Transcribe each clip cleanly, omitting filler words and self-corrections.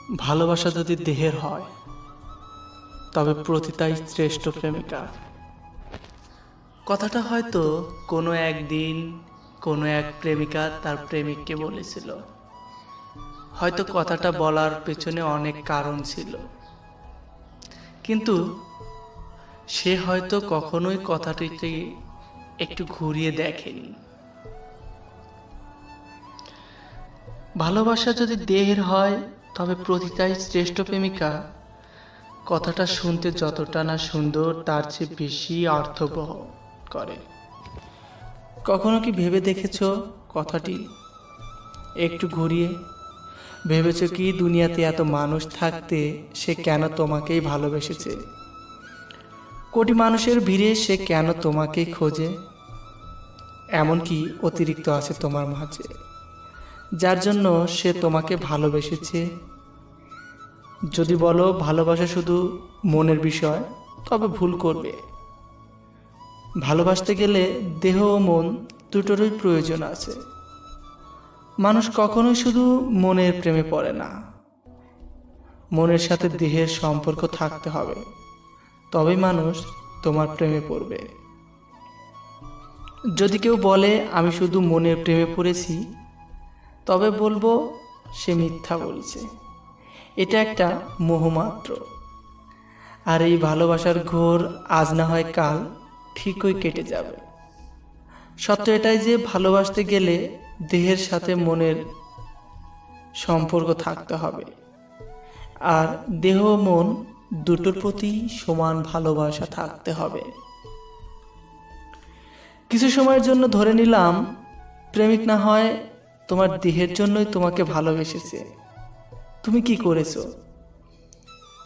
ভালোবাসা যদি দেহের হয় তবে প্রতিটাই শ্রেষ্ঠ প্রেমিকা। কথাটা হয়তো কোনো একদিন কোনো এক প্রেমিকা তার প্রেমিককে বলেছিল। হয়তো কথাটা বলার পেছনে অনেক কারণ ছিল, কিন্তু সে হয়তো কখনোই কথাটিকে একটু ঘুরিয়ে দেখেনি। ভালোবাসা যদি দেহের হয় তবে প্রতিটাই শ্রেষ্ঠ প্রেমিকা কথাটা শুনতে যতটা না সুন্দর তার চেয়ে বেশি অর্থবহ করে। কখনো কি ভেবে দেখেছো কথাটি একটু ঘুরিয়ে? ভেবেছো কি দুনিয়াতে এত মানুষ থাকতে সে কেন তোমাকেই ভালোবেসেছে? কোটি মানুষের ভিড়ে সে কেন তোমাকেই খোঁজে? এমনকি অতিরিক্ত আছে তোমার মাঝে, যার জন্য সে তোমাকে ভালোবেসেছে। যদি বলো ভালোবাসা শুধু মনের বিষয়, তবে ভুল করবে। ভালোবাসতে গেলে দেহ ও মন দুটোরই প্রয়োজন আছে। মানুষ কখনোই শুধু মনের প্রেমে পড়ে না, মনের সাথে দেহের সম্পর্ক থাকতে হবে, তবেই মানুষ তোমার প্রেমে পড়বে। যদি কেউ বলে আমি শুধু মনের প্রেমে পড়েছি, তবে বলবো সে মিথ্যা বলছে। এটা একটা মোহমাত্র। আর এই ভালোবাসার ঘোর আজ না হয় কাল ঠিকই কেটে যাবে। সত্য এটাই যে ভালোবাসতে গেলে দেহের সাথে মনের সম্পর্ক থাকতে হবে, আর দেহ ও মন দুটোর প্রতি সমান ভালোবাসা থাকতে হবে। কিছু সময়ের জন্য ধরে নিলাম প্রেমিক না হয় তোমার দেহের জন্যই তোমাকে ভালোবেসেছে। তুমি কি করেছো?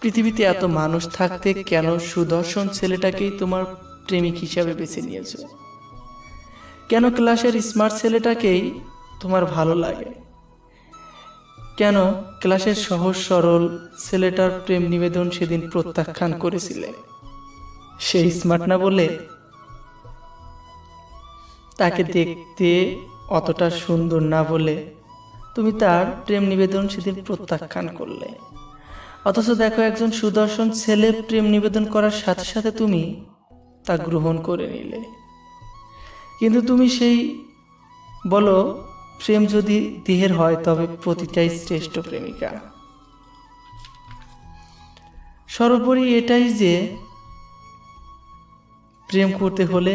পৃথিবীতে এত মানুষ থাকতে কেন সুদর্শন ছেলেটাকেই তোমার প্রেমিক হিসাবে বেছে নিয়েছো? কেন ক্লাসের স্মার্ট ছেলেটাকেই তোমার ভালো লাগে? কেন ক্লাসের সহজ সরল ছেলেটার প্রেম নিবেদন সেদিন প্রত্যাখ্যান করেছিলে? সেই স্মার্ট না বলে, তাকে দেখতে অতটা সুন্দর না বলে তুমি তার প্রেম নিবেদন সেদিন প্রত্যাখ্যান করলে। অথচ দেখো একজন সুদর্শন ছেলে প্রেম নিবেদন করার সাথে সাথে তুমি তা গ্রহণ করে নিলে। কিন্তু তুমি সেই বলো প্রেম যদি দেহের হয় তবে প্রতিটাই শ্রেষ্ঠ প্রেমিকা। সর্বোপরি এটাই যে প্রেম করতে হলে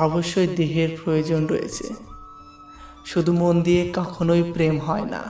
অবশ্যই দেহের প্রয়োজন রয়েছে। শুধু মন দিয়ে কখনোই প্রেম হয় না।